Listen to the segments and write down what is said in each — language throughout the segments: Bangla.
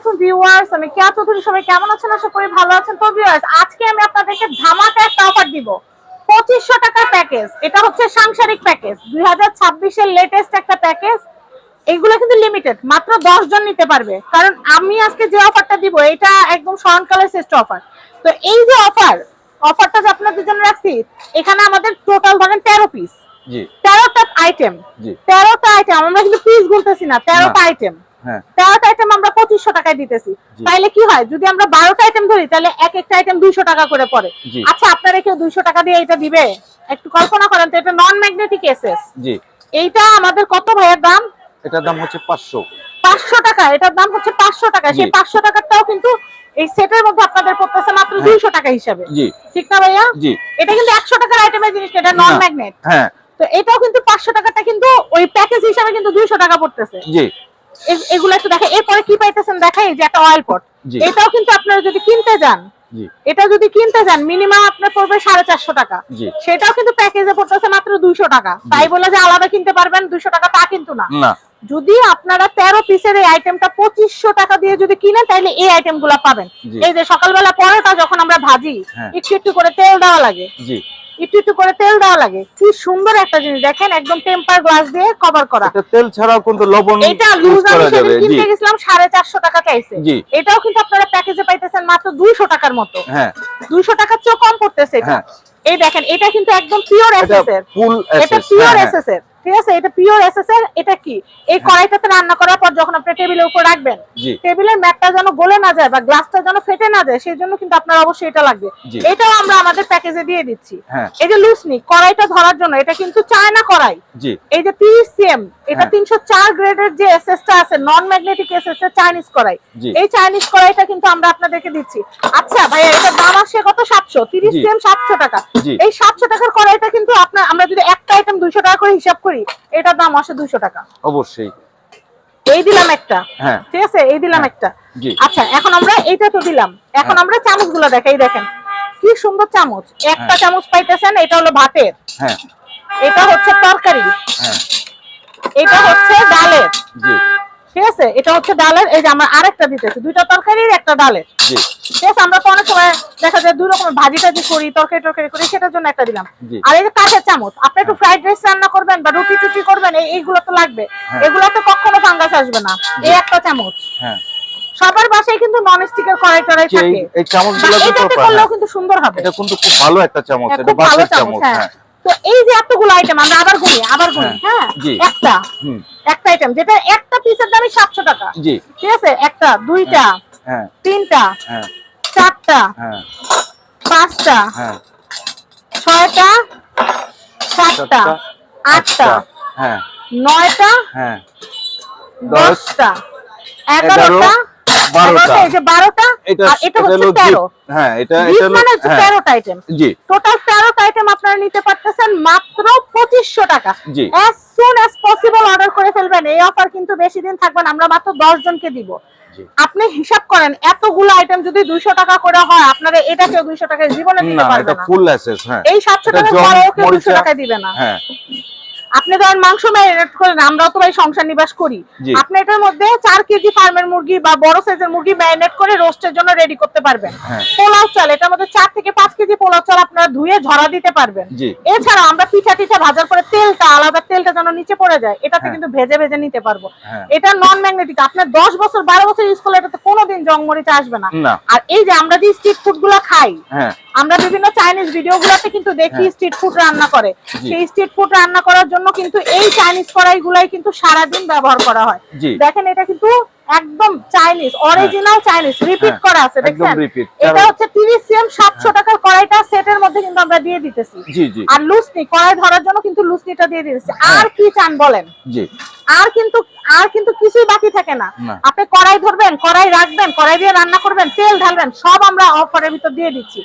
আলাইকুম ভিউয়ার্স, আমি কেয়া চৌধুরী। সবাই কেমন আছেন? আশা করি ভালো আছেন। তো ভিউয়ার্স, আজকে আমি আপনাদেরকে ধামাকা একটা অফার দিব। 2500 টাকার প্যাকেজ। এটা হচ্ছে সাংসারিক প্যাকেজ, 2026 এর লেটেস্ট একটা প্যাকেজ। এগুলো কিন্তু লিমিটেড, মাত্র 10 জন নিতে পারবে। কারণ আমি আজকে যে অফারটা দিব এটা একদম স্মরণকালের শ্রেষ্ঠ অফার। তো এই যে অফারটা যে আপনাদের জন্য রাখছি, এখানে আমাদের টোটাল ধরেন 13 পিস, 13টা আইটেম, 13টা আইটেম। আমরা কিন্তু পিস গুনতেছি না, 13টা আইটেম। 13টা আইটেম আমরা 2500 টাকায় দিতেছি। তাইলে কি হয়, যদি আমরা 12টা আইটেম ধরি তাহলে এক একটা আইটেম 200 টাকা করে পড়ে। আচ্ছা, আপনারা কেউ 200 টাকা দিয়ে এটা দিবে? একটু কল্পনা করেন তো, এটা নন ম্যাগনেটিক এসএস। এইটা আমাদের কত ভাইয়ের দাম? এটার দাম হচ্ছে 500 টাকা। এটার দাম হচ্ছে 500 টাকা। সেই 500 টাকাটাও কিন্তু এই সেটের মধ্যে আপনাদের পড়তেছে মাত্র 200 টাকা হিসাবে। ঠিক না ভাইয়া? এটা কিন্তু 100 টাকার আইটেমের জিনিস, এটা নন ম্যাগনেট। হ্যাঁ, তো এটাও কিন্তু 500 টাকাটা কিন্তু ওই প্যাকেজ হিসাবে কিন্তু 200 টাকা পড়তেছে। এগুলো একটু দেখেন। এরপরে কি পাইতেছেন দেখাই, যে একটা অয়েল পট। এটাও কিন্তু আপনারা যদি কিনতে যান, মিনিমাম আপনার পড়বে 450 টাকা। সেটাও কিন্তু প্যাকেজে পড়তেছে মাত্র 200 টাকা। তাই বলে যে আলাদা কিনতে পারবেন 200 টাকা, তা কিন্তু না। যদি আপনারা 13 পিসের এই আইটেমটা 2500 টাকা দিয়ে যদি কিনেন, তাহলে এই আইটেমগুলো পাবেন। এই যে সকালবেলা পরোটা যখন আমরা ভাজি, একটু একটু করে তেল দেওয়া লাগে, কি সুন্দর একটা জিনিস দেখেন, একদম টেম্পার গ্লাস দিয়ে কভার করা। এটা তেল ছাড়াও কিন্তু লবণ এটা লুজ আমি সেদিন কিনতে গেছিলাম 450 টাকা চাইছে। এটাও কিন্তু আপনারা প্যাকেজে পাইতেছেন মাত্র 200 টাকার মতো। 200 টাকার চেয়ে কম পড়তেছে এটা। এই দেখেন, এটা কিন্তু একদম পিওর এসএস এর, এটা পিওর এসএস এর। ঠিক আছে, এটা পিওর এসএস এর। এটা কি, এই কড়াইটাতে রান্না করার পর যখন আপনি টেবিলের উপর রাখবেন, টেবিলের ম্যাটটা যেন গলে না যায় বা গ্লাসটা যেন ফেটে না যায়, সেই জন্য কিন্তু আপনার অবশ্যই এটা লাগবে। এটাও আমরা আমাদের প্যাকেজে দিয়ে দিচ্ছি। এই যে লুসনি কড়াইটা ধরার জন্য, এটা কিন্তু চায়না কড়াই। এই যে 30 সিএম, এটা 304 গ্রেডের যে এসএসটা আছে, নন ম্যাগনেটিক এসএস এর চাইনিজ কড়াই। এই চাইনিজ কড়াইটা কিন্তু আমরা আপনাদেরকে দিচ্ছি। আচ্ছা ভাইয়া, এটা দাম আসে কত? 700। 30 সিএম 700 টাকা। এই 700 টাকার কড়াইটা কিন্তু আমরা যদি একটা আইটেম 200 টাকা করে হিসাব করি, এটার দাম আসে 200 টাকা অবশ্যই। এই দিলাম একটা, ঠিক আছে, এই দিলাম একটা। আচ্ছা, এখন আমরা এইটা তো দিলাম, এখন আমরা চামচগুলো দেখাই। দেখেন কি সুন্দর চামচ। একটা চামচ পাইতেছেন, এটা হলো ভাতের, এটা হচ্ছে তরকারি, এটা হচ্ছে ডালের। ঠিক আছে, এটা হচ্ছে ডালের। এই যে আমরা আরেকটা দিতেছি, দুইটা তরকারির একটা ডালের। ঠিক আছে, আমরা তো অনেক সময় দেখা যায় দুই রকমের ভাজি টাজি করি, তরকারি করি, সেটার জন্য একটা দিলাম। আর এই যে কাঠের চামচ, আপনি একটু ফ্রাইড রাইস রান্না করবেন বা রুটি টুটি করবেন, এইগুলো তো লাগবে। এগুলোতে কখনো ফাঙ্গাস আসবে না। এই একটা চামচ। সবার বাসায় কিন্তু নন স্টিকের কড়াই টড়াই থাকে, এই চামচগুলো এটাতে করলেও কিন্তু সুন্দর হবে। এটা কিন্তু খুব ভালো একটা চামচ, এটা খুব ভালো চামচ। তো এই যে এতগুলো আইটেম আমরা আবার গুনি। হ্যাঁ, একটা আইটেম যেটা একটা পিসের দামই 700 টাকা। ঠিক আছে, একটা, দুইটা, তিনটা, চারটা, পাঁচটা, ছয়টা, সাতটা, আটটা, নয়টা, 10টা, 11টা, 12টা, এই যে 12টা, আর এটা হচ্ছে 13। এটা মানে 13টা আইটেম। টোটাল 13টা আইটেম আপনারা নিতে পারতেছেন মাত্র 2500 টাকা। as soon as possible order করে ফেলবেন। এই অফার কিন্তু বেশি দিন থাকবে না, আমরা মাত্র 10 জনকে দিব। আপনি হিসাব করেন, এতগুলো আইটেম যদি 200 টাকা করে হয়, আপনারা এটা কেউ 200 টাকায় জীবনে দিতে পারবে না। ফুল এসএস। এই 700 টাকা পরেও কেউ 200 টাকায় দিবে না। আপনি ধরেন মাংস ম্যারিনেট করেন, আমরাও তো ভাই সংসার নিবাস করি। আপনি এটার মধ্যে 4 কেজি ফার্মের মুরগি বা বড় সাইজের মুরগি ম্যারিনেট করে রোস্টের জন্য রেডি করতে পারবেন। পোলাও চাল, এটার মধ্যে 4 থেকে 5 কেজি পোলাও চাল আপনারা ধুয়ে ঝরা দিতে পারবেন। এছাড়া আমরা পিঠা ভাজার পরে তেলটা আলাদা, তেলটা যেন নিচে পড়ে যায়, এটাতে কিন্তু ভেজে নিতে পারবো। এটা নন ম্যাগনেটিক, আপনার 10 বছর 12 বছর ইউজ করলে এটাতে কোনোদিন জং মরিচা আসবে না। আর এই যে আমরা যে স্ট্রিট ফুড গুলা খাই, আমরা বিভিন্ন চাইনিজ ভিডিও গুলাতে কিন্তু দেখি স্ট্রিট ফুড রান্না করে। সেই স্ট্রিট ফুড রান্না করার জন্য কিন্তু এই চাইনিজ কড়াই গুলাই কিন্তু সারাদিন ব্যবহার করা হয়। দেখেন, এটা কিন্তু একদম চাইনিজ, অরিজিনাল চাইনিজ, রিপিট করা আছে। দেখেন, এটা হচ্ছে 30 সিএম 700 টাকার কড়াইটা সেটের মধ্যে কিন্তু আমরা দিয়ে দিতেছি। আর লুসনি কড়াই ধরার জন্য কিন্তু লুসনিটা দিয়ে দিতেছি। আর কি চান বলেন? আর কিন্তু কিছুই বাকি থাকে না। আপনি কড়াই ধরবেন, কড়াই রাখবেন, কড়াই দিয়ে রান্না করবেন, তেল ঢালবেন, সব আমরা অফারের ভিতর দিয়ে দিচ্ছি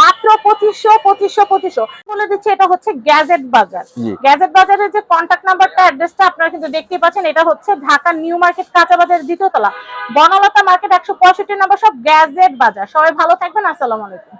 মাত্র 2500 বলে দিচ্ছি। এটা হচ্ছে গ্যাজেট বাজার। গ্যাজেট বাজারের যে কন্টাক্ট নাম্বারটা, অ্যাড্রেসটা আপনারা কিন্তু দেখতেই পাচ্ছেন। এটা হচ্ছে ঢাকা নিউ মার্কেট কাঁচা বাজার, দ্বিতীয় তলা, বনলতা মার্কেট, 165 নম্বর সব, গ্যাজেট বাজার। সবাই ভালো থাকবেন। আসসালামু আলাইকুম।